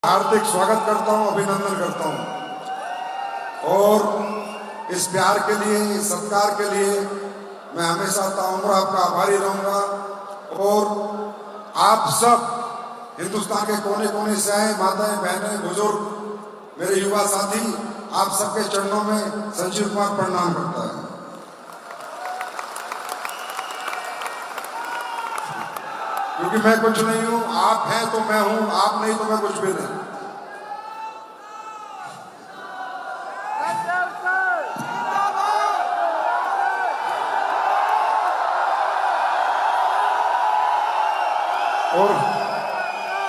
हार्दिक स्वागत करता हूं, अभिनंदन करता हूं और इस प्यार के लिए, इस सत्कार के लिए मैं हमेशा ताउम्र आपका आभारी रहूंगा। और आप सब हिंदुस्तान के कोने कोने से आए, माताएं, बहनें, बुजुर्ग, मेरे युवा साथी, आप सबके चरणों में संजीव कुमार प्रणाम करता है। क्योंकि मैं कुछ नहीं हूं, आप हैं तो मैं हूं, आप नहीं तो मैं कुछ भी नहीं।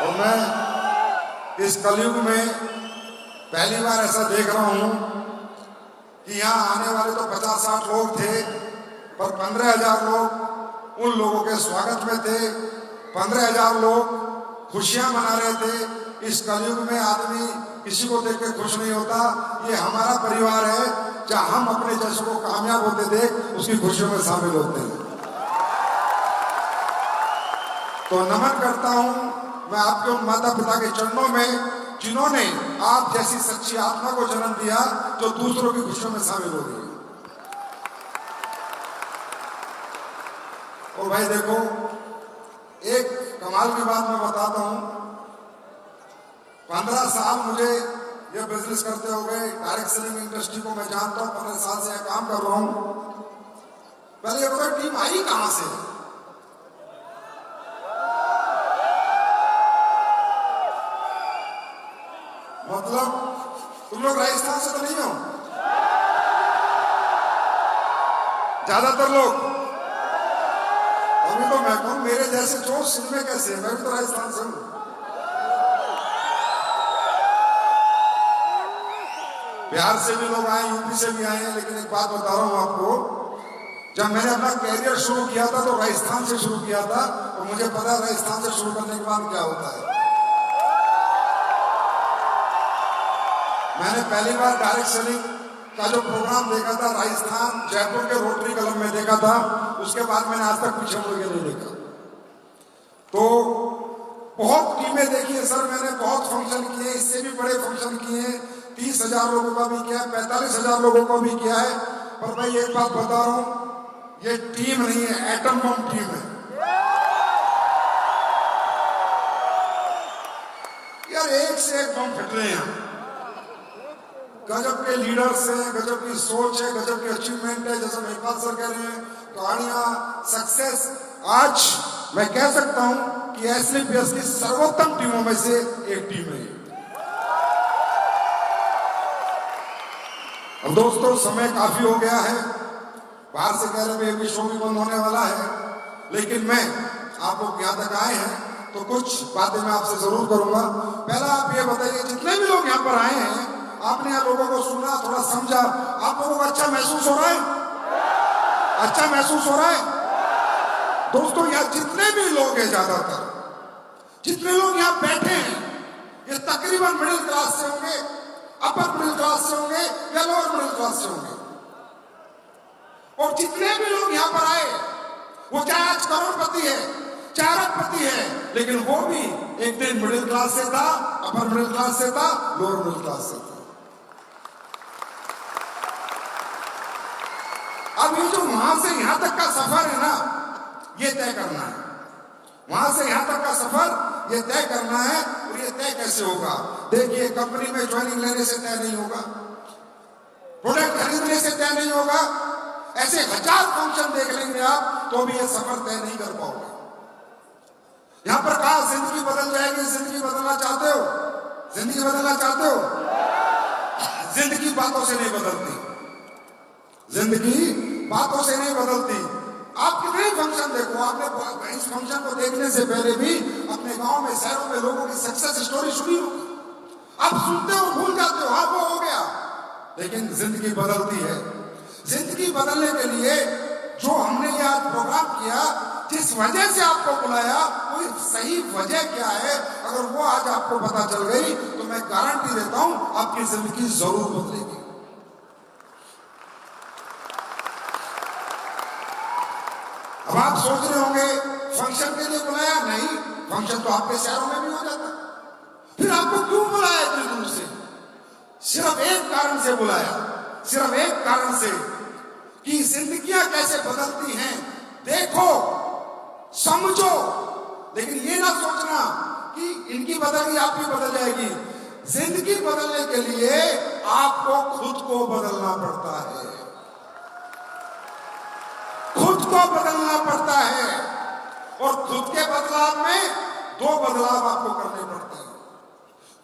और मैं इस कलयुग में पहली बार ऐसा देख रहा हूं कि यहां आने वाले तो 50-60 लोग थे, पर 15,000 लोग उन लोगों के स्वागत में थे। 15,000 लोग खुशियां मना रहे थे। इस कलयुग में आदमी किसी को देख के खुश नहीं होता। ये हमारा परिवार है, जहां हम अपने जैसे को कामयाब होते देख उसकी खुशियों में शामिल होते हैं। तो नमन करता हूं मैं आपके उन माता पिता के चरणों में जिन्होंने आप जैसी सच्ची आत्मा को जन्म दिया जो दूसरों की खुशियों में शामिल हो गई। और भाई देखो, एक कमाल की बात मैं बताता हूं। 15 साल मुझे यह बिजनेस करते हो गए, डायरेक्ट सेलिंग इंडस्ट्री को मैं जानता हूं, 15 साल से यह काम कर रहा हूं। पहले ये बताओ टीम आई कहां से? मतलब तुम लोग राजस्थान से तो नहीं हो? ज्यादातर लोग। अभी तो मैं कहूं मेरे जैसे जोश इनमें कैसे? मैं भी तो राजस्थान से हूं। बिहार से भी लोग आए, यूपी से भी आए हैं। लेकिन एक बात बता रहा हूं आपको, जब मैंने अपना कैरियर शुरू किया था तो राजस्थान से शुरू किया था, और मुझे पता है राजस्थान से शुरू करने के बाद क्या होता है। मैंने पहली बार डायरेक्ट सेलिंग का जो प्रोग्राम देखा था राजस्थान, जयपुर के रोटरी क्लब में देखा था। उसके बाद मैंने आज तक पीछे मुड़ के नहीं देखा। तो बहुत टीमें देखी है सर मैंने, बहुत फंक्शन किए, इससे भी बड़े फंक्शन किए, 30,000 लोगों का भी किया है, 45,000 लोगों का भी किया है। पर मैं एक बात बता रहा हूं, ये टीम नहीं है, एटम बम टीम है यार। एक से एक बम फट रहे हैं। गजब के लीडर्स हैं, गजब की सोच है, गजब की अचीवमेंट है। जैसे महिपाल सर कह रहे हैं, कहानियां, सक्सेस। आज मैं कह सकता हूं कि एसलीपीएस की सर्वोत्तम टीमों में से एक टीम है। अब दोस्तों समय काफी हो गया है, बाहर से कह रहे हैं शो भी बंद होने वाला है, लेकिन मैं आप लोग यहां तक आए हैं तो कुछ बातें मैं आपसे जरूर करूंगा। पहला आप ये बताइए, जितने भी लोग यहां पर आए हैं, आपने यहाँ लोगों को सुना, थोड़ा समझा, आप लोगों को अच्छा महसूस हो रहा है? अच्छा महसूस हो रहा है? दोस्तों यहाँ जितने भी लोग हैं, ज्यादातर जितने लोग यहाँ बैठे हैं, ये तकरीबन मिडिल क्लास से होंगे, अपर मिडिल क्लास से होंगे या लोअर मिडिल क्लास से होंगे। और जितने भी लोग यहाँ पर आए, वो चाहे आज करोड़पति है, चाहे अरबपति है, लेकिन वो भी एक दिन मिडिल क्लास से था, अपर मिडिल क्लास से था, लोअर मिडिल क्लास से था। अब ये जो वहां से यहां तक का सफर है ना, ये तय करना है। वहां से यहां तक का सफर ये तय करना है। और ये तय कैसे होगा? देखिए, कंपनी में ज्वाइनिंग लेने से तय नहीं होगा, प्रोडक्ट खरीदने से तय नहीं होगा। ऐसे 1000 फंक्शन देख लेंगे आप तो भी ये सफर तय नहीं कर पाओगे। यहां पर कहा जिंदगी बदल जाएगी, जिंदगी बदलना चाहते हो? जिंदगी बदलना चाहते हो? जिंदगी बातों से नहीं बदलती, जिंदगी बातों से नहीं बदलती। आप कितने फंक्शन देखो, आपने इस फंक्शन को देखने से पहले भी अपने गांव में, शहरों में लोगों की सक्सेस स्टोरी सुनी होगी। आप सुनते हो, भूल जाते हो, हाँ वो हो गया। लेकिन जिंदगी बदलती है। जिंदगी बदलने के लिए जो हमने ये आज प्रोग्राम किया, जिस वजह से आपको बुलाया, वो सही वजह क्या है, अगर वो आज आपको पता चल गई तो मैं गारंटी देता हूं आपकी जिंदगी जरूर बदलेगी। अब आप सोच रहे होंगे फंक्शन के लिए बुलाया? नहीं, फंक्शन तो आपके शहरों में भी हो जाता है। फिर आपको क्यों बुलाया इतनी दूर से? सिर्फ एक कारण से बुलाया, सिर्फ एक कारण से कि जिंदगियां कैसे बदलती हैं देखो, समझो। लेकिन ये ना सोचना कि इनकी बदल गई आपकी बदल जाएगी। जिंदगी बदलने के लिए आपको खुद को बदलना पड़ता है, खुद को बदलना पड़ता है। और खुद के बदलाव में दो बदलाव आपको करने पड़ते हैं,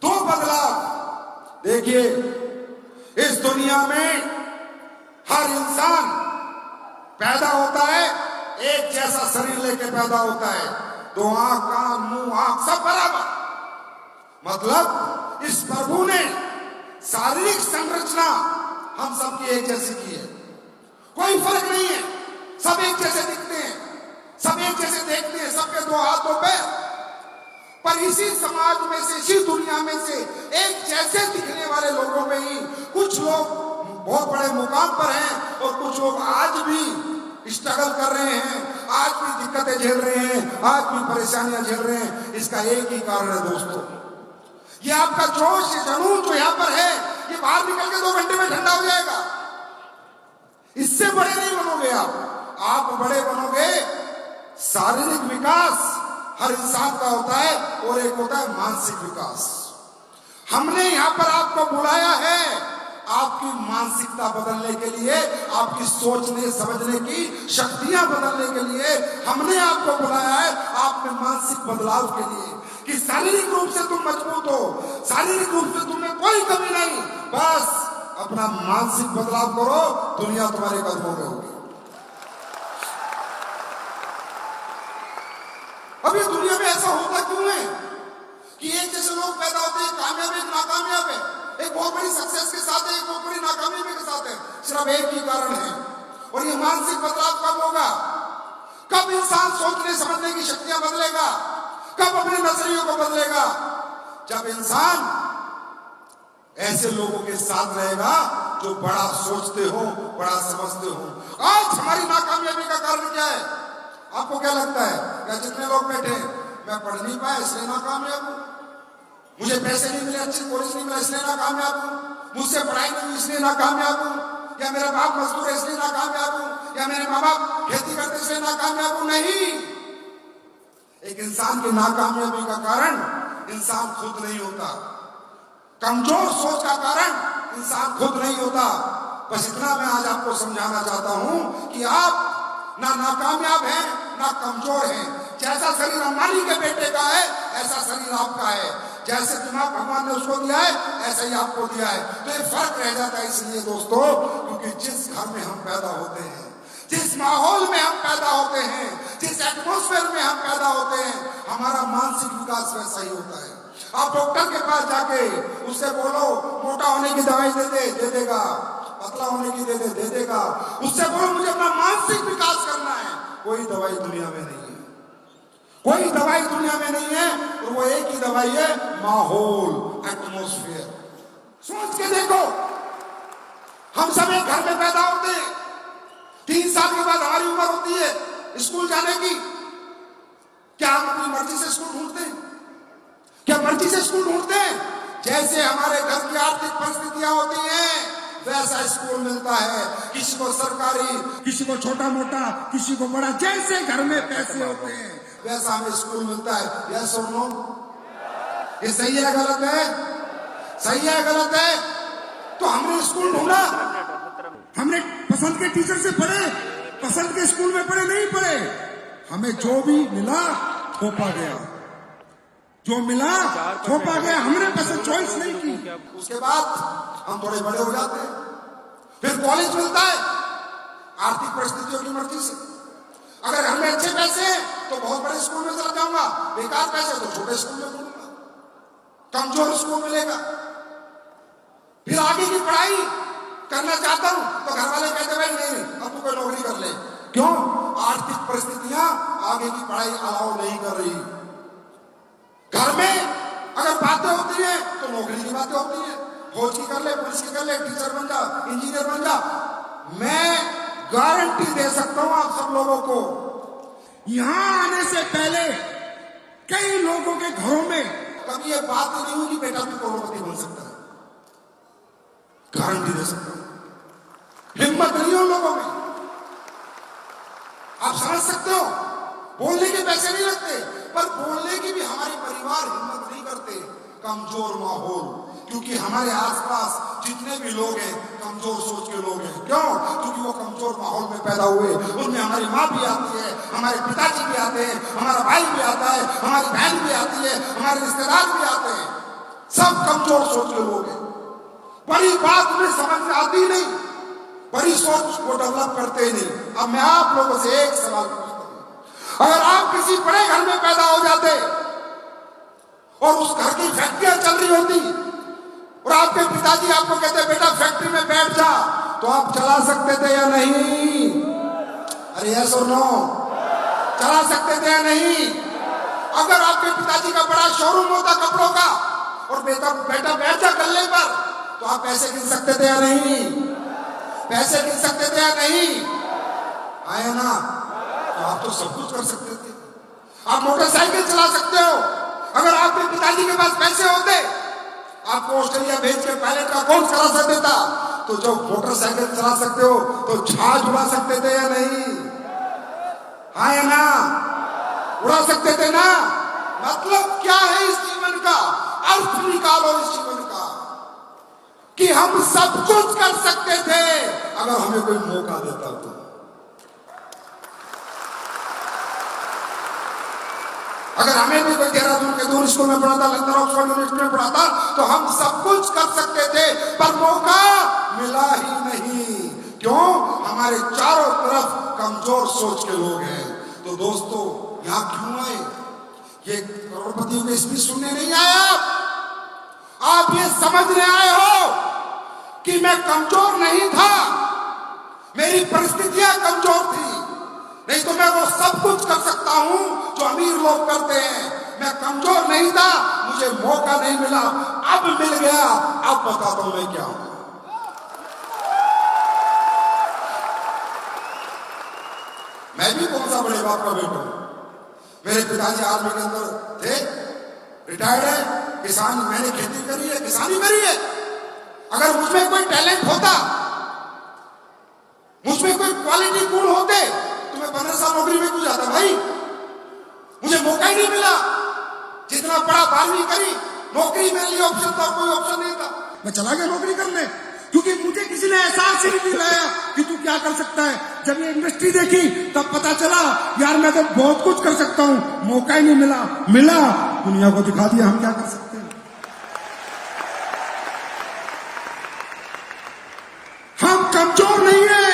दो बदलाव। देखिए, इस दुनिया में हर इंसान पैदा होता है, एक जैसा शरीर लेके पैदा होता है, दो आंख, कान, मुंह, आंख सब बराबर। मतलब इस प्रभु ने शारीरिक संरचना हम सबकी एक जैसी की है, कोई फर्क नहीं है, सब एक जैसे दिखते हैं, सब एक जैसे देखते हैं, सबके दो हाथ दो पैर। पर इसी समाज में से, इसी दुनिया में से एक जैसे दिखने वाले लोगों में ही कुछ लोग बहुत बड़े मुकाम पर हैं और कुछ लोग आज भी स्ट्रगल कर रहे हैं, आज भी दिक्कतें झेल रहे हैं, आज भी परेशानियां झेल रहे हैं। इसका एक ही कारण है दोस्तों, ये आपका जोश, ये जुनून जो यहां पर है, ये बाहर निकल के 2 घंटे में ठंडा हो जाएगा। इससे बड़े नहीं बनोगे आप बड़े बनोगे। शारीरिक विकास हर इंसान का होता है और एक होता है मानसिक विकास। हमने यहां पर आपको बुलाया है आपकी मानसिकता बदलने के लिए, आपकी सोचने समझने की शक्तियां बदलने के लिए हमने आपको बुलाया है, आप में मानसिक बदलाव के लिए, कि शारीरिक रूप से तुम मजबूत हो, शारीरिक रूप से तुम्हें कोई कमी नहीं, बस अपना मानसिक बदलाव करो, दुनिया तुम्हारे कदमों में होगी। अभी दुनिया में ऐसा होता क्यों है कि एक जैसे लोग पैदा होते हैं, कामयाब है, नाकामयाब है, एक बहुत बड़ी सक्सेस के साथ है, एक बहुत बड़ी नाकामयाबी के साथ है। सिर्फ एक ही कारण है, और ये मानसिक बदलाव कब होगा? कब इंसान सोचने समझने की शक्तियां बदलेगा? कब अपने नजरियों को बदलेगा? जब इंसान ऐसे लोगों के साथ रहेगा जो बड़ा सोचते हो, बड़ा समझते हो। आज हमारी नाकामयाबी का कारण क्या है? आपको क्या लगता है? क्या जितने लोग बैठे, मैं पढ़ नहीं पाया इसलिए नाकामयाब हूं, मुझे पैसे नहीं मिले, अच्छी कॉलेज नहीं मिला इसलिए नाकामयाब हूं, मुझसे पढ़ाई नहीं हुई इसलिए नाकामयाब हूं, या मेरा बाप मजदूर है इसलिए नाकामयाब हूं, या मेरे माँ बाप खेती करते इसलिए नाकामयाब हूं? नहीं। एक इंसान की नाकामयाबी का कारण इंसान खुद नहीं होता, कमजोर सोच का कारण इंसान खुद नहीं होता। बस इतना मैं आज आपको समझाना चाहता हूं कि आप ना नाकामयाब हैं ना कमजोर हैं। जैसा शरीर अंबानी के बेटे का है ऐसा शरीर आपका है, जैसे दिमाग भगवान ने उसको दिया है ऐसा ही आपको दिया है। तो ये फर्क रह जाता है इसलिए दोस्तों, क्योंकि जिस घर में हम पैदा होते हैं, जिस माहौल में हम पैदा होते हैं, जिस एटमॉस्फेयर में हम पैदा होते हैं, हमारा मानसिक विकास वैसा ही होता है। आप डॉक्टर के पास जाके उससे बोलो मोटा होने की दवाई दे देगा, पतला होने की दे देगा। उससे बोलो मुझे अपना मानसिक विकास करना है, कोई दवाई दुनिया में नहीं है, कोई दवाई दुनिया में नहीं है। और वो एक ही दवाई है, माहौल, एटमॉस्फेयर। सोच के देखो, हम सब एक घर में पैदा होते हैं, 3 साल के बाद हमारी उम्र होती है स्कूल जाने की। क्या हम अपनी मर्जी से स्कूल ढूंढते हैं? क्या मर्जी से स्कूल ढूंढते हैं? जैसे हमारे घर की आर्थिक परिस्थितियां होती हैं वैसा स्कूल मिलता है, किसी को सरकारी, किसी को छोटा मोटा, किसी को बड़ा, जैसे घर में पैसे होते हैं वैसा हमें स्कूल मिलता है। यस और नो? ये सही है गलत है? सही है गलत है? तो हमने स्कूल ढूंढा, हमने पसंद के टीचर से पढ़े, पसंद के स्कूल में पढ़े नहीं पढ़े, हमें जो भी मिला थोपा गया, जो मिला थोपा गया, हमने पसंद चॉइस नहीं की। उसके बाद हम थोड़े बड़े हो जाते हैं, फिर कॉलेज मिलता है आर्थिक परिस्थितियों की मर्जी से। अगर घर में अच्छे पैसे हैं तो बहुत बड़े स्कूल में चला जाऊंगा, बेकार पैसे तो छोटे स्कूल में पढ़ूंगा, कमजोर स्कूल मिलेगा। फिर आगे की पढ़ाई करना चाहता हूं तो घर वाले कहते भाई नहीं अब तू कोई नौकरी कर ले। क्यों? आर्थिक परिस्थितियां आगे की पढ़ाई अलाउ नहीं कर रही। घर में अगर बातें होती है तो नौकरी की बातें होती है, फौज की कर ले, पुलिस की कर ले, टीचर बन जा, इंजीनियर बन जा। मैं गारंटी दे सकता हूं आप सब लोगों को, यहां आने से पहले कई लोगों के घरों में कभी ये बात नहीं हुई कि बेटा भी करोड़पति बन सकता है, गारंटी दे सकता हूं। हिम्मत नहीं है उन लोगों में। आप समझ सकते हो, बोलने के पैसे नहीं लगते, पर बोलने की भी हमारे परिवार हिम्मत नहीं करते। कमजोर माहौल, क्योंकि हमारे आसपास जितने भी लोग हैं कमजोर सोच के लोग हैं। क्यों? क्योंकि वो कमजोर माहौल में पैदा हुए। उनमें हमारी माँ भी आती है, हमारे पिताजी भी आते हैं, हमारा भाई भी आता है, हमारी बहन भी आती है, हमारे रिश्तेदार भी आते हैं। सब कमजोर सोच के लोग हैं। बड़ी बात उन्हें समझ में आती नहीं, बड़ी सोच वो डेवलप करते ही नहीं। अब मैं आप लोगों से एक सवाल पूछता हूं, अगर आप किसी बड़े घर में पैदा हो जाते और उस घर की फैक्ट्रियां चल रही होती और आपके पिताजी आपको कहते बेटा फैक्ट्री में बैठ जा, तो आप चला सकते थे या नहीं? अरे यस और नो, चला सकते थे या नहीं? अगर आपके पिताजी का बड़ा शोरूम होता कपड़ों का और बेटा बैठ जा गल्ले पर, तो आप पैसे गिन सकते थे या नहीं? पैसे गिन सकते थे या नहीं? आया ना? तो आप तो सब कुछ कर सकते थे। आप मोटरसाइकिल चला सकते हो। अगर आपके पिताजी के पास पैसे होते, आपको ऑस्ट्रेलिया भेज के पायलट का कोर्स करा सकते था, तो जो मोटरसाइकिल चला सकते हो तो जहाज उड़ा सकते थे या नहीं? हाँ या ना? उड़ा सकते थे ना? मतलब क्या है इस जीवन का? अर्थ निकालो इस जीवन का कि हम सब कुछ कर सकते थे अगर हमें कोई मौका देता तो। अगर हमें भी कोई देहरादून के दूर स्कूल में पढ़ा था, लंदन ऑक्सफोर्ड यूनिवर्सिटी में पढ़ा था, तो हम सब कुछ कर सकते थे, पर मौका मिला ही नहीं। क्यों? हमारे चारों तरफ कमजोर सोच के लोग हैं। तो दोस्तों, यहां क्यों आए? ये करोड़पतियों के स्पीच सुनने नहीं आए। आप ये समझने आए हो कि मैं कमजोर नहीं था, मेरी परिस्थितियां कमजोर थी, नहीं तो मैं वो सब कुछ कर सकता हूं जो अमीर लोग करते हैं। मैं कमजोर नहीं था, मुझे मौका नहीं मिला, अब मिल गया। अब बताता हूं मैं क्या हूं। मैं भी कौन सा बड़े बाप का बेटा हूं। मेरे पिताजी आर्मी के अंदर थे, रिटायर्ड है, किसान, मैंने खेती करी है, किसानी करी है। अगर मुझमें कोई टैलेंट होता, मुझमें कोई क्वालिटी गुण होते, तो मैं 15 साल नौकरी में क्यों जाता भाई? मुझे मौका ही नहीं मिला। जितना बड़ा 12वीं करी, नौकरी मेरे लिए ऑप्शन था, कोई ऑप्शन नहीं था। मैं चला गया नौकरी करने, क्योंकि मुझे किसी ने एहसास ही नहीं दिलाया कि तू क्या कर सकता है। जब ये इंडस्ट्री देखी तब पता चला यार मैं तो बहुत कुछ कर सकता हूं। मौका ही नहीं मिला दुनिया को दिखा दिया हम क्या कर सकते हैं। हम कमजोर नहीं है।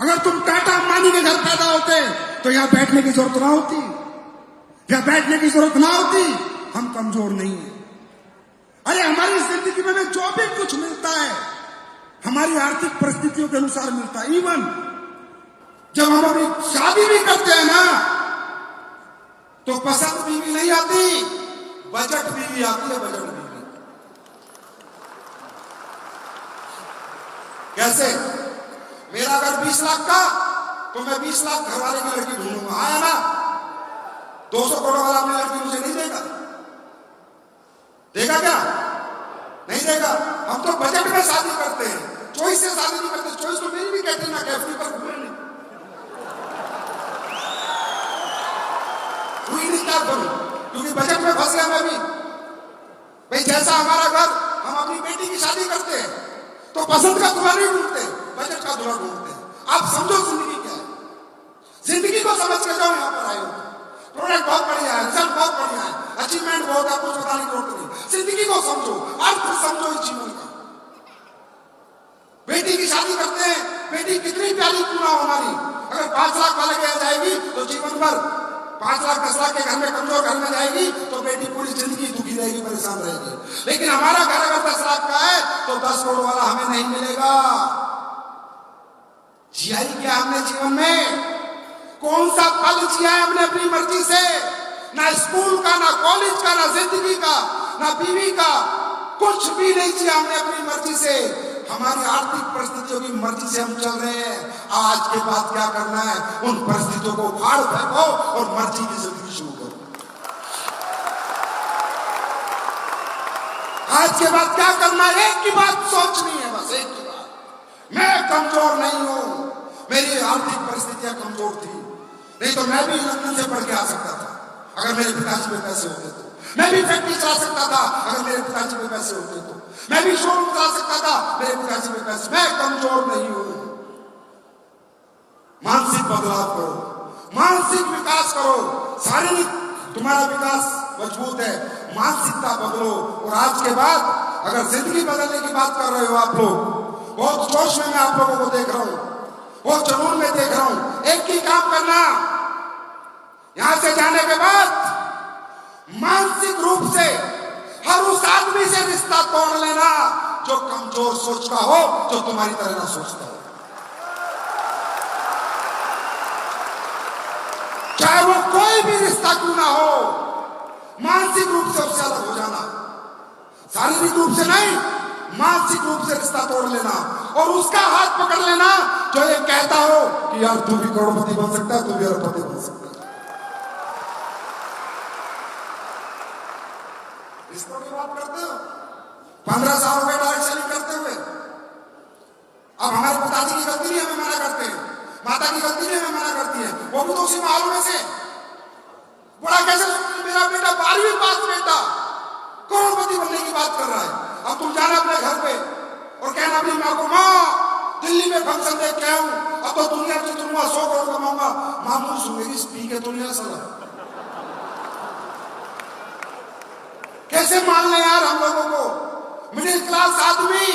अगर तुम टाटा अंबानी के घर पैदा होते तो यहां बैठने की जरूरत ना होती, यहां बैठने की जरूरत ना होती। हम कमजोर नहीं है। अरे हमारी जिंदगी में जो भी कुछ मिलता है हमारी आर्थिक परिस्थितियों के अनुसार मिलता है। इवन जब हम अपनी शादी भी करते हैं ना, तो पसंद बीवी नहीं आती, बजट बीवी आती है। बजट बीवी कैसे? मेरा अगर 20 लाख का, तो मैं 20 लाख घर वाले की लड़की ढूंढूंगा। आया ना? 200 करोड़ वाला अपनी लड़की मुझे नहीं देगा। देगा क्या? नहीं देगा। हम तो बजट में शादी करते हैं, चॉइस से शादी नहीं करते। चॉइस तो मेरी भी कहते हैं ना, कैफरी पर घूमे नहीं हुई नहीं, क्या करूं? क्योंकि बजट में फंस गया मैं भी। भाई जैसा हमारा घर, हम अपनी बेटी की शादी करते हैं तो पसंद का दूल्हा नहीं ढूंढते, बजट का दूल्हा ढूंढते हैं। आप समझो जिंदगी क्या है। जिंदगी को समझ के जाओ। यहाँ पर आए हो, प्रोडक्ट बहुत बढ़िया है, रिजल्ट बहुत बढ़िया है, अचीवमेंट बहुत है, कुछ बताने की जरूरत नहीं। जिंदगी को समझो, अर्थ समझो इस जीवन का। बेटी की शादी करते हैं, बेटी कितनी प्यारी क्यों ना हो हमारी, अगर 5 लाख वाले के यहाँ जाएगी तो जीवन भर 5 लाख 10 लाख के घर में, कमजोर घर में जाएगी तो बेटी पूरी जिंदगी दुखी रहेगी, परेशान रहेगी। लेकिन हमारा घर अगर 10 लाख का है तो 10 करोड़ वाला हमें नहीं मिलेगा। जिया ही क्या हमने जीवन में? कौन सा पल जिया है हमने अपनी मर्जी से? ना स्कूल का, ना कॉलेज का, ना जिंदगी का, ना बीवी का, कुछ भी नहीं जिया हमने अपनी मर्जी से। हमारी आर्थिक परिस्थितियों की मर्जी से हम चल रहे हैं। आज के बाद क्या करना है? उन परिस्थितियों को उखाड़ फेंको और मर्जी की जिंदगी शुरू करो। आज के बाद क्या करना है, एक ही बात सोचनी है, बस एक ही बात। मैं कमजोर नहीं हूं, मेरी आर्थिक परिस्थितियां कमजोर थी, नहीं तो मैं भी लंदन से पढ़ के आ सकता था अगर मेरे पिताजी में पैसे होते तो। मैं भी फैक्ट्री चला सकता था अगर मेरे पिताजी में पैसे होते तो। मैं भी शोरूम चला सकता था मेरे पिताजी में पैसे। मैं कमजोर नहीं हूं। मानसिक बदलाव करो, मानसिक विकास करो। शारीरिक तुम्हारा विकास मजबूत है, मानसिकता बदलो। और आज के बाद अगर जिंदगी बदलने की बात कर रहे हो आप लोग, बहुत जोश में मैं आप लोगों को देख रहा हूं, बहुत जुनून में देख रहा हूं। एक ही काम करना, यहां से जाने के बाद मानसिक रूप से हर उस आदमी से रिश्ता तोड़ लेना जो कमजोर सोच का हो, जो तुम्हारी तरह ना सोचता हो। चाहे वो कोई भी रिश्ता क्यों ना हो, मानसिक रूप से उससे अलग हो जाना। शारीरिक रूप से नहीं, मानसिक रूप से रिश्ता तोड़ लेना और उसका हाथ पकड़ लेना जो ये कहता हो कि यार तू भी करोड़पति बन सकता है, तू भी अरबपति बन सकता है। रिश्तों की बात करते हो, 15 साल हो गए डायरेक्ट सेलिंग करते हुए। अब हमारे पिताजी की गलती नहीं हमें मना करते हैं, माता की गलती नहीं हमें मना करती है, वो भी तो उसी माहौल में से। बड़ा कैसे मेरा बेटा 12वीं पास बेटा करोड़पति बनने की बात कर रहा है। अब तुम जाना अपने घर पे और कहना अपनी माँ को, माँ दिल्ली में फंक्शन देख के आऊं, अब तो दुनिया की तुमको 100 करोड़ कमाऊंगा। माँ मुझ सुनेगी, स्पीक है तो नहीं सला। कैसे मान ले यार हम लोगों को। मिडिल क्लास आदमी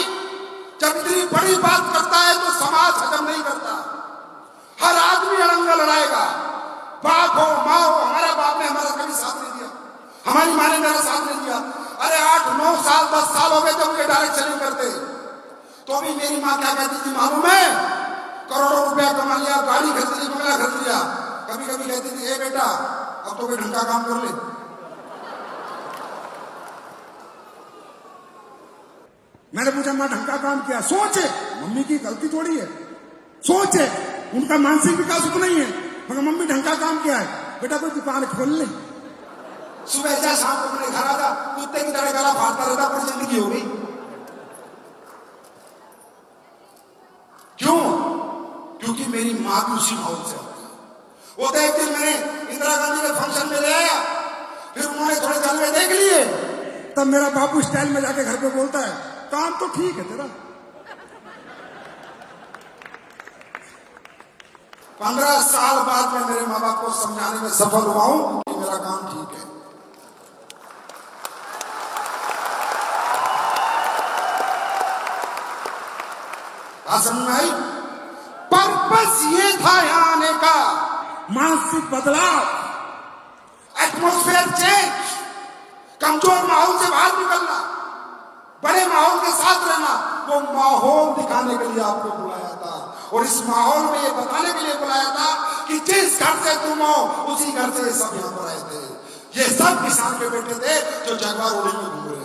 जब इतनी बड़ी बात करता है तो समाज हजम नहीं करता। हर आदमी अड़ंगा लड़ाएगा, बाप हो माँ हो। हमारा बाप ने हमारा कभी साथ नहीं दिया, हमारी माँ ने मेरा साथ नहीं दिया। अरे 8-9 साल 10 साल हो गए तो मुझे डायरेक्ट सेलिंग करते, तो भी मेरी माँ क्या कहती थी मालूम है? करोड़ों रुपया कमा लिया, गाड़ी खरीद ली, बंगला खरीद लिया। कभी कभी कहती थी, ए बेटा अब तो कोई ढंग का काम कर ले। मैंने पूछा माँ ढंग का काम किया? सोच है, मम्मी की गलती थोड़ी है, सोच है, उनका मानसिक विकास उतना ही है। मगर मम्मी ढंग का काम किया है, बेटा कोई दुकान खोल ले। सुबह जा शाम को अपने घर आजा, कुत्ते की तरह गला फाड़ता रहता, पूरी जिंदगी हो गई। क्यों? क्योंकि मेरी माँ भी उसी माहौल से होती है। वो तो एक दिन मैंने इंदिरा गांधी के फंक्शन में ले आया, फिर उन्होंने थोड़े जलवे देख लिए, तब मेरा बापू स्टाइल में जाके घर पे बोलता है, काम तो ठीक है तेरा। 15 साल बाद मैं मेरे माँ बाप को समझाने में सफल हुआ हूं कि मेरा काम ठीक है। समझ में आई? पर्पस ये था यहां आने का, मानसिक बदलाव, एटमॉस्फेयर चेंज, कमजोर माहौल से बाहर निकलना, बड़े माहौल के साथ रहना। वो माहौल दिखाने के लिए आपको बुलाया था और इस माहौल में ये बताने के लिए बुलाया था कि जिस घर से तुम हो उसी घर से सब यहां पर आए थे। ये सब किसान के बेटे थे जो जगवा रोडी में घूम रहे हैं।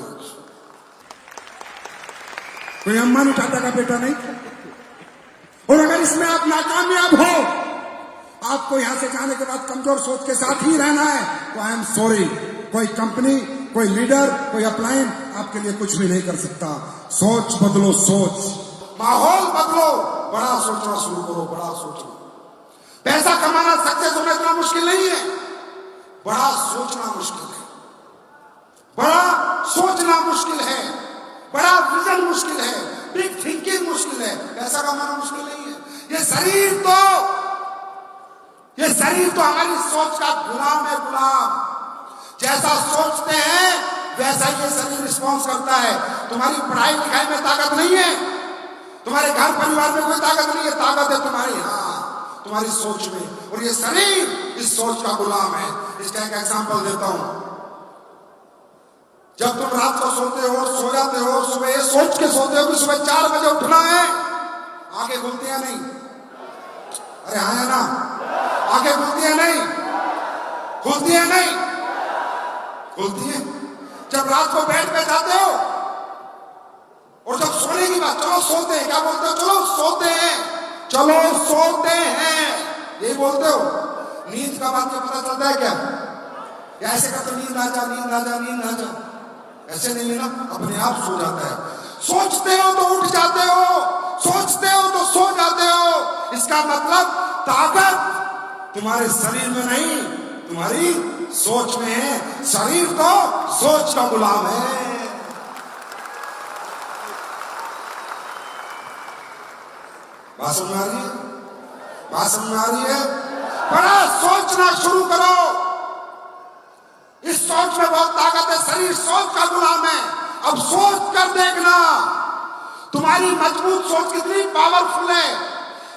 कोई अंबानी टाटा का बेटा नहीं। और अगर इसमें आप नाकामयाब हो, आपको यहां से जाने के बाद कमजोर सोच के साथ ही रहना है, तो आई एम सॉरी, कोई कंपनी, कोई लीडर, कोई अपलाइन आपके लिए कुछ भी नहीं कर सकता। सोच बदलो, सोच, माहौल बदलो, बड़ा सोचना शुरू करो, बड़ा सोचो। पैसा कमाना, सक्सेस होना इतना मुश्किल नहीं है, बड़ा सोचना मुश्किल है, बड़ा सोचना मुश्किल है, बड़ा विजन मुश्किल है, बिग थिंकिंग मुश्किल है, पैसा कमाना मुश्किल नहीं है। ये शरीर तो हमारी सोच का गुलाम है, गुलाम। जैसा सोचते हैं वैसा ही ये शरीर रिस्पॉन्स करता है। तुम्हारी पढ़ाई लिखाई में ताकत नहीं है, तुम्हारे घर परिवार में कोई ताकत नहीं है, ताकत है तुम्हारी तुम्हारी सोच में। और ये शरीर इस सोच का गुलाम है। इसका एक एग्जांपल देता हूं। जब तुम रात को सोते हो, सो जाते हो, सुबह ये सोच के सोते हो कि सुबह 4 बजे उठना है, आंखें खुलती है नहीं? अरे हाँ है ना? आंखें खुलती है नहीं? खुलती है नहीं? खुलती है। जब रात को बेड पे जाते हो और जब सोने की बात, चलो सोते हैं, क्या बोलते हो? चलो सोते हैं, चलो सोते हैं, ये बोलते हो। नींद का बात क्या पता चलता है क्या? ऐसे करते नींद आ जा, नींद आ जा, नींद आ जा, ऐसे नहीं लेना, अपने आप सो जाता है। सोचते हो तो उठ जाते हो, सोचते हो तो सो जाते हो। इसका मतलब ताकत तुम्हारे शरीर में नहीं, तुम्हारी सोच में है। शरीर तो सोच का गुलाम है। बात समझ आ रही है? बात समझ आ रही है? बड़ा सोचना शुरू करो। इस सोच में बहुत ताकत है। शरीर सोच का गुलाम है। अब सोच कर देखना, तुम्हारी मजबूत सोच कितनी पावरफुल है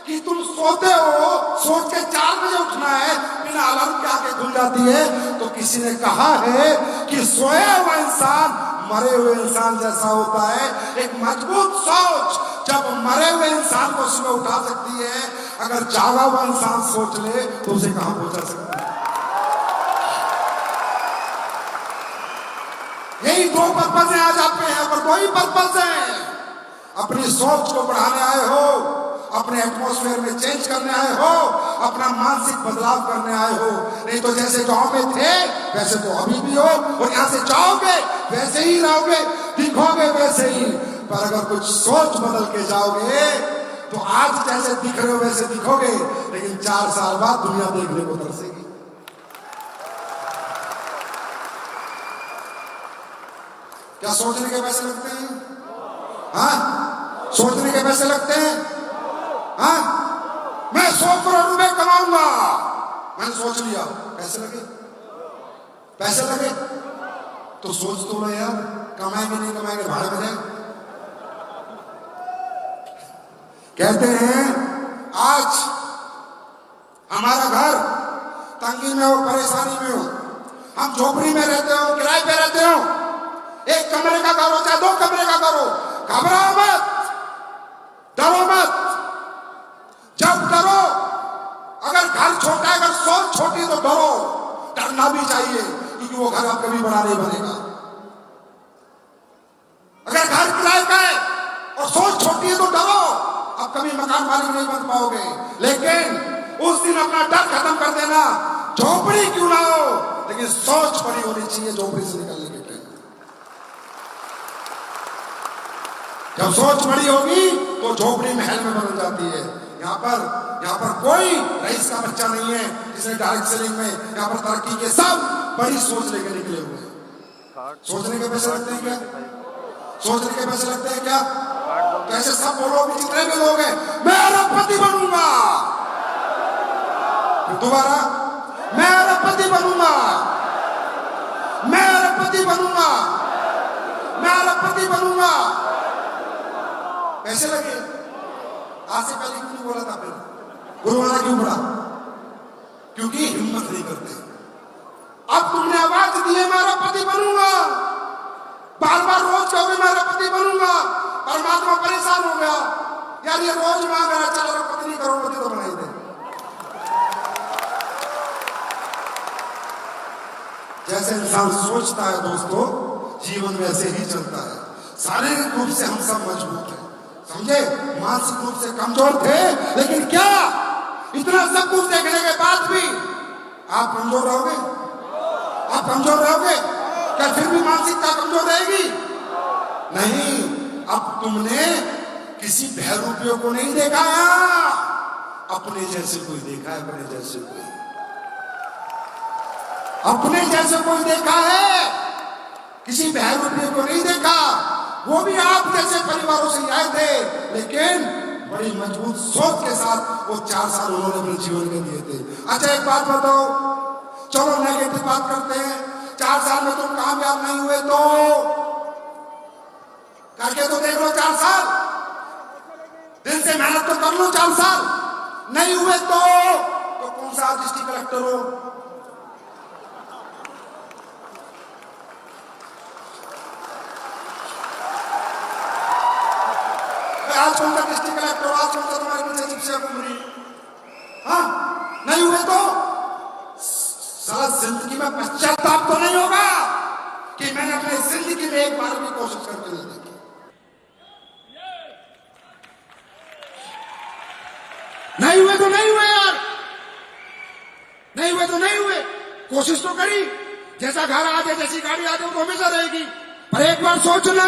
कि तुम सोते हो, सोच के 4 बजे उठना है, बिना अलार्म के आंखें खुल जाती है। तो किसी ने कहा है कि सोया हुआ इंसान मरे हुए इंसान जैसा होता है। एक मजबूत सोच जब मरे हुए इंसान को सुबह उठा सकती है, अगर जागा हुआ इंसान सोच ले तो उसे कहां पहुंचा सकती है। यही 2 पर्पज है आज आप पे हैं, पर 2 ही पर्पज है। अपनी सोच को बढ़ाने आए हो, अपने एटमॉस्फेयर में चेंज करने आए हो, अपना मानसिक बदलाव करने आए हो। नहीं तो जैसे गांव में थे वैसे तो अभी भी हो, और यहां से जाओगे वैसे ही रहोगे, दिखोगे वैसे ही। पर अगर कुछ सोच बदल के जाओगे तो आज जैसे दिख रहे हो वैसे दिखोगे, लेकिन 4 साल बाद दुनिया देखने को तरसेगी। क्या सोचने के पैसे लगते हैं? हाँ, सोचने के पैसे लगते हैं। हाँ, मैं 100 करोड़ रुपए कमाऊंगा, मैंने सोच लिया। पैसे लगे? पैसे लगे तो सोच तो लो यार, कमाएंगे नहीं कमाएंगे, भाड़े में जाए। कहते हैं आज हमारा घर तंगी में हो, परेशानी में हो, हम झोपड़ी में रहते हो, किराए पे रहते हो, 1 कमरे का घर हो चाहे 2 कमरे का घर हो, घबराओ मत, डरो मत। जब डरो, अगर घर छोटा है, अगर सोच छोटी है तो डरो, डरना भी चाहिए, क्योंकि वो घर अब कभी बड़ा नहीं बनेगा। अगर घर किराए का है और सोच छोटी है तो डरो, अब कभी मकान मालिक नहीं बन पाओगे। लेकिन उस दिन अपना डर खत्म कर देना, झोपड़ी क्यों ना हो लेकिन सोच बड़ी होनी चाहिए झोपड़ी से निकलने के लिए। जब सोच बड़ी होगी तो झोपड़ी महल में बदल जाती है। यहाँ पर कोई रईस का बच्चा नहीं है जिसने डायरेक्ट सेलिंग में यहाँ पर तरक्की के सब बड़ी सोच लेकर निकले हुए हैं। सोचने के पैसे लगते हैं क्या? सोचने के पैसे लगते हैं क्या? कैसे सब बोलो कि जितने भी लोग हैं, मैं अरबपति बनूंगा। दोबारा, मैं अरबपति बनूंगा, मैं अरबपति बनूंगा, मैं अरबपति बनूंगा। पैसे लगे? आज से पहले क्यों बोला था? गुरुवाना क्यों पड़ा? क्योंकि हिम्मत नहीं करते। अब तुमने आवाज दी है मैं अरबपति बनूंगा, बार बार रोज कहोगे मैं अरबपति बनूंगा, परमात्मा परेशान हो गया, यार ये रोज मांग रहा है, चल अरबपति नहीं करोड़पति तो बनाई दे। जैसे इंसान सोचता है दोस्तों, जीवन वैसे ही चलता है। शारीरिक रूप से हम सब मजबूत हैं, समझे, मानसिक रूप से कमजोर थे, लेकिन क्या इतना सब कुछ देखने के बाद भी आप कमजोर रहोगे? आप कमजोर रहोगे क्या? फिर भी मानसिकता कमजोर रहेगी? नहीं। अब तुमने किसी बहरूपियों को नहीं देखा, अपने जैसे कोई देखा है, अपने जैसे कोई, अपने जैसे कोई देखा है, किसी बहरूपियों को नहीं देखा। वो भी आप जैसे परिवारों से आए थे, लेकिन बड़ी मजबूत सोच के साथ वो 4 साल उन्होंने अपने जीवन में दिए थे। अच्छा एक बात बताओ, चलो नेगेटिव बात करते हैं, 4 साल में तुम कामयाब नहीं हुए तो करके तो देख लो, 4 साल दिल से मेहनत तो कर लो, 4 साल नहीं हुए तो कौन सा डिस्ट्रिक्ट कलेक्टर हो? आज कौन सा डिस्ट्रिक्ट कलेक्टर, आज कौन सा तुम्हारे पीछे शिक्षा घूम रही? हाँ, नहीं हुए तो सारा जिंदगी में पश्चाताप तो नहीं होगा कि मैंने अपनी जिंदगी में एक बार भी कोशिश करके नहीं देखी। नहीं हुए तो नहीं हुए यार, नहीं हुए तो नहीं हुए, कोशिश तो करी। जैसा घर आ जाए, जैसी गाड़ी आ जाए वो हमेशा रहेगी, पर एक बार सोचना,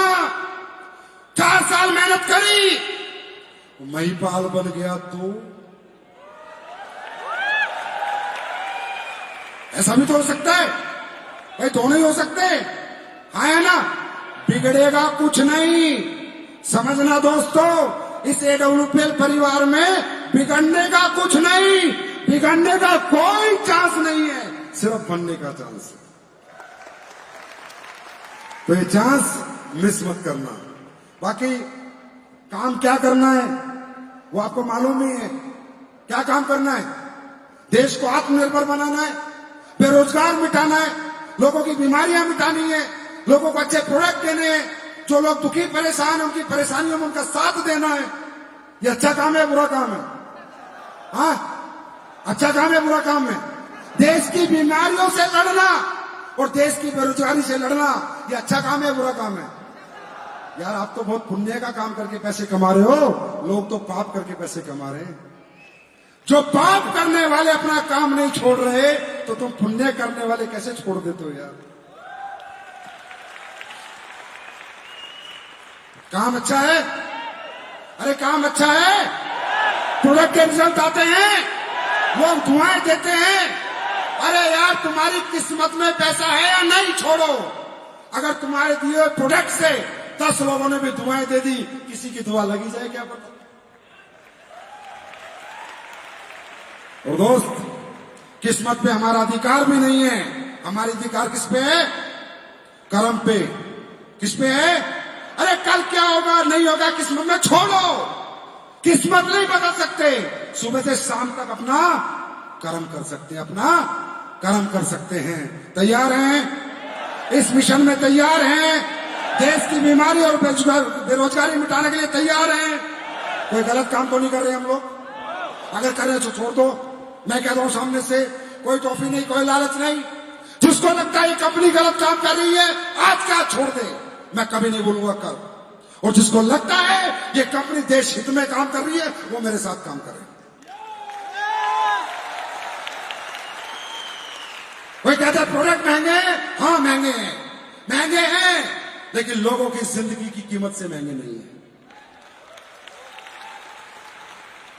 4 साल मेहनत करी, महिपाल बन गया तो ऐसा भी तो हो सकता है भाई, दोनों ही हो सकते हैं। हाँ है ना, बिगड़ेगा कुछ नहीं। समझना दोस्तों, इस AWPL परिवार में बिगड़ने का कुछ नहीं, बिगड़ने का कोई चांस नहीं है, सिर्फ बनने का चांस है। तो ये चांस मिस मत करना। बाकी काम क्या करना है वो आपको मालूम ही है। क्या काम करना है? देश को आत्मनिर्भर बनाना है, बेरोजगार मिटाना है, लोगों की बीमारियां मिटानी है, लोगों को अच्छे प्रोडक्ट देने हैं, जो लोग दुखी परेशान हैं उनकी परेशानियों में उनका साथ देना है। ये अच्छा काम है, बुरा काम है? हाँ, अच्छा काम है, बुरा काम है? देश की बीमारियों से लड़ना और देश की बेरोजगारी से लड़ना, ये अच्छा काम है, बुरा काम है? यार आप तो बहुत पुण्य का काम करके पैसे कमा रहे हो, लोग तो पाप करके पैसे कमा रहे हैं। जो पाप करने वाले अपना काम नहीं छोड़ रहे, तो तुम पुण्य करने वाले कैसे छोड़ देते हो यार? काम अच्छा है? अरे काम अच्छा है, प्रोडक्ट के रिजल्ट आते हैं, लोग दुआएं देते हैं। अरे यार तुम्हारी किस्मत में पैसा है या नहीं, छोड़ो। अगर तुम्हारे दिए हुए प्रोडक्ट से 10 लोगों ने भी दुआएं दे दी, किसी की दुआ लगी जाए क्या पता। और दोस्त, किस्मत पे हमारा अधिकार भी नहीं है। हमारा अधिकार किस पे है? कर्म पे। किस पे है? अरे कल क्या होगा नहीं होगा किस्मत में छोड़ो, किस्मत नहीं बदल सकते। सुबह से शाम तक अपना कर्म कर सकते हैं, अपना कर्म कर सकते हैं। तैयार हैं? इस मिशन में तैयार हैं? देश की बीमारी और बेरोजगारी मिटाने के लिए तैयार हैं? कोई गलत काम तो नहीं कर रहे हम लोग? अगर कर रहे तो छोड़ दो। मैं कह रहा हूं सामने से, कोई टॉफी नहीं, कोई लालच नहीं। जिसको लगता है ये कंपनी गलत काम कर रही है, आज क्या छोड़ दे, मैं कभी नहीं बोलूंगा कल। और जिसको लगता है ये कंपनी देश हित में काम कर रही है, वो मेरे साथ काम करे। कोई कहता है प्रोडक्ट महंगे हैं, हाँ महंगे हैं, महंगे हैं, लेकिन लोगों की जिंदगी की कीमत से महंगे नहीं है।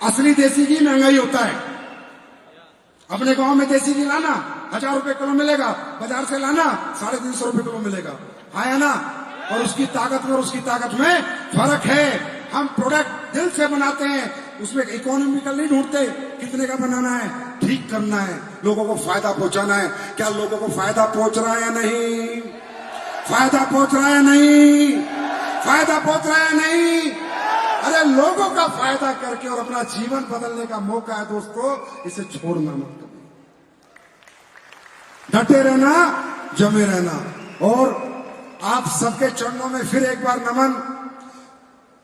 असली देसी घी महंगाई होता है। अपने गांव में देसी घी लाना 1000 रुपए किलो मिलेगा, बाजार से लाना 350 रुपए किलो मिलेगा। है ना? और उसकी ताकत में और उसकी ताकत में फर्क है। हम प्रोडक्ट दिल से बनाते हैं, उसमें इकोनॉमिकल नहीं ढूंढते कितने का बनाना है, ठीक करना है, लोगों को फायदा पहुंचाना है। क्या लोगों को फायदा पहुंच रहा है या नहीं? फायदा पहुंच रहा है नहीं? फायदा पहुंच रहा है नहीं? अरे लोगों का फायदा करके और अपना जीवन बदलने का मौका है दोस्तों, इसे छोड़ना मत कभी। डटे रहना, जमे रहना। और आप सबके चरणों में फिर एक बार नमन।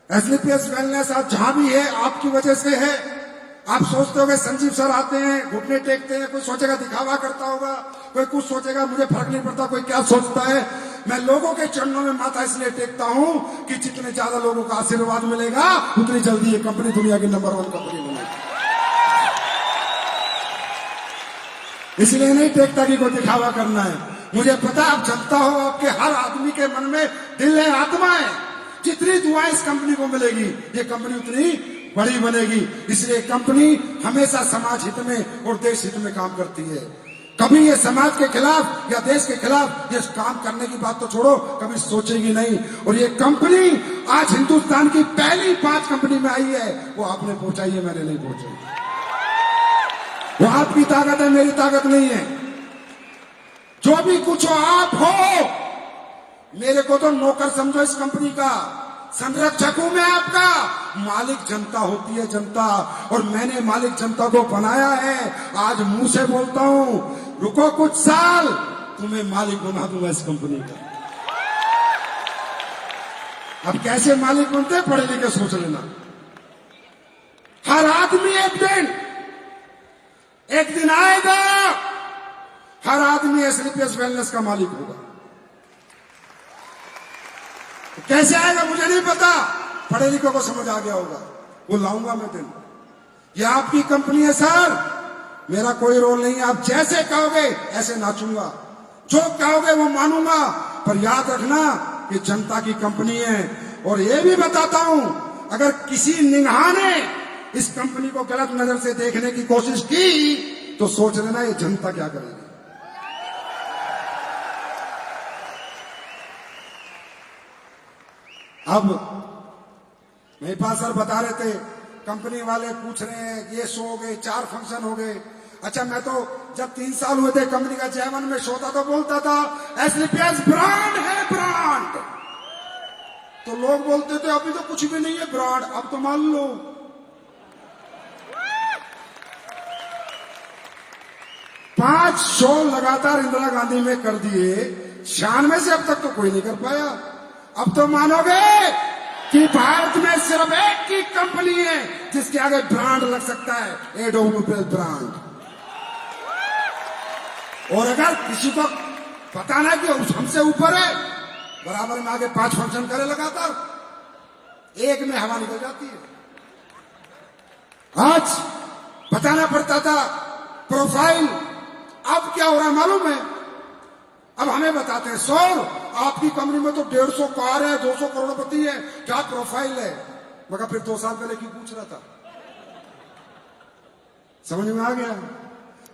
SLPS वेलनेस आज जहां भी है आपकी वजह से है। आप सोचते होंगे संजीव सर आते हैं, घुटने टेकते हैं, कोई सोचेगा दिखावा करता होगा, कोई कुछ सोचेगा, मुझे फर्क नहीं पड़ता कोई क्या सोचता है। मैं लोगों के चरणों में माथा इसलिए टेकता हूं कि जितने ज्यादा लोगों का आशीर्वाद मिलेगा उतनी जल्दी ये कंपनी दुनिया की नंबर 1 कंपनी बनेगी। इसलिए नहीं टेकता कि कोई दिखावा करना है। मुझे पता आप जनता हो, आपके हर आदमी के मन में दिल है, आत्मा है। जितनी दुआएं इस कंपनी को मिलेगी, ये कंपनी उतनी बड़ी बनेगी। इसलिए कंपनी हमेशा समाज हित में और देश हित में काम करती है। कभी ये समाज के खिलाफ या देश के खिलाफ ये काम करने की बात तो छोड़ो, कभी सोचेगी नहीं। और ये कंपनी आज हिंदुस्तान की पहली 5 कंपनी में आई है, वो आपने पहुंचाई है, मैंने नहीं पहुंचाई। वो आपकी ताकत है, मेरी ताकत नहीं है। जो भी कुछ हो आप हो, मेरे को तो नौकर समझो इस कंपनी का, संरक्षक हूं मैं आपका। मालिक जनता होती है, जनता। और मैंने मालिक जनता को बनाया है। आज मुंह से बोलता हूं, रुको कुछ साल, तुम्हें मालिक बना दूंगा इस कंपनी का। अब कैसे मालिक बनते हैं, पढ़े लिखे सोच लेना। हर आदमी एक दिन आएगा, हर आदमी SLPS वेलनेस का मालिक होगा। कैसे आएगा मुझे नहीं पता, पढ़े लिखों को समझ आ गया होगा, वो लाऊंगा मैं दिन। ये आपकी कंपनी है सर, मेरा कोई रोल नहीं है। आप जैसे कहोगे ऐसे नाचूंगा, जो कहोगे वो मानूंगा। पर याद रखना, कि जनता की कंपनी है। और ये भी बताता हूं, अगर किसी निगाह ने इस कंपनी को गलत नजर से देखने की कोशिश की तो सोच लेना ये जनता क्या करेगी। अब महिपाल सर बता रहे थे, कंपनी वाले पूछ रहे हैं ये शो हो गए, 4 फंक्शन हो गए। अच्छा, मैं तो जब 3 साल हुए थे कंपनी का चेयरमैन में शो था तो बोलता था एसलीपीएस ब्रांड है, ब्रांड। तो लोग बोलते थे अभी तो कुछ भी नहीं है ब्रांड, अब तो मान लो। पांच शो लगातार इंदिरा गांधी में कर दिए, 96 से अब तक तो कोई नहीं कर पाया। अब तो मानोगे कि भारत में सिर्फ एक ही कंपनी है जिसके आगे ब्रांड लग सकता है, एडब्ल्यूपीएल ब्रांड। और अगर किसी को पता ना कि हमसे ऊपर है, बराबर में आगे 5 फंक्शन करे लगातार, एक में हवा निकल जाती है। आज बताना पड़ता था प्रोफाइल, अब क्या हो रहा है मालूम है? अब हमें बताते हैं सर आपकी कंपनी में तो 150 कार है, 200 करोड़पति है, क्या प्रोफाइल है? मगर फिर 2 साल पहले क्यों पूछ रहा था? समझ में आ गया?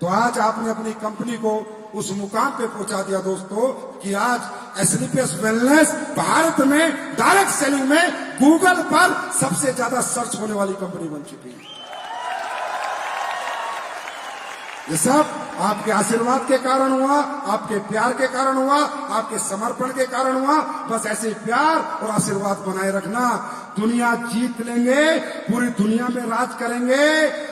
तो आज आपने अपनी कंपनी को उस मुकाम पे पहुंचा दिया दोस्तों कि आज एसलीपीएस वेलनेस भारत में डायरेक्ट सेलिंग में गूगल पर सबसे ज्यादा सर्च होने वाली कंपनी बन चुकी है। ये सब आपके आशीर्वाद के कारण हुआ, आपके प्यार के कारण हुआ, आपके समर्पण के कारण हुआ। बस ऐसे प्यार और आशीर्वाद बनाए रखना। दुनिया जीत लेंगे, पूरी दुनिया में राज करेंगे,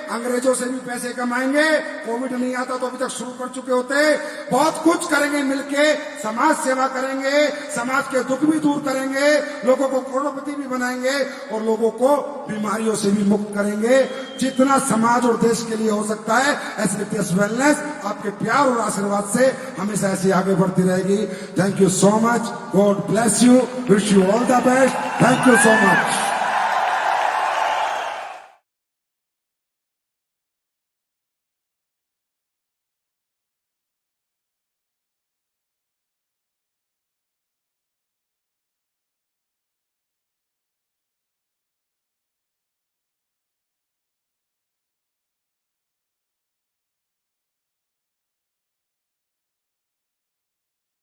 अंग्रेजों से भी पैसे कमाएंगे। कोविड नहीं आता तो अभी तक शुरू कर चुके होते। बहुत कुछ करेंगे मिलके, समाज सेवा करेंगे, समाज के दुख भी दूर करेंगे, लोगों को करोड़पति भी बनाएंगे और लोगों को बीमारियों से भी मुक्त करेंगे। जितना समाज और देश के लिए हो सकता है, एसलीपीएस वेलनेस आपके प्यार और आशीर्वाद से हमेशा ऐसी आगे बढ़ती रहेगी। Thank you so much, God bless you, wish you all the best, thank you so much.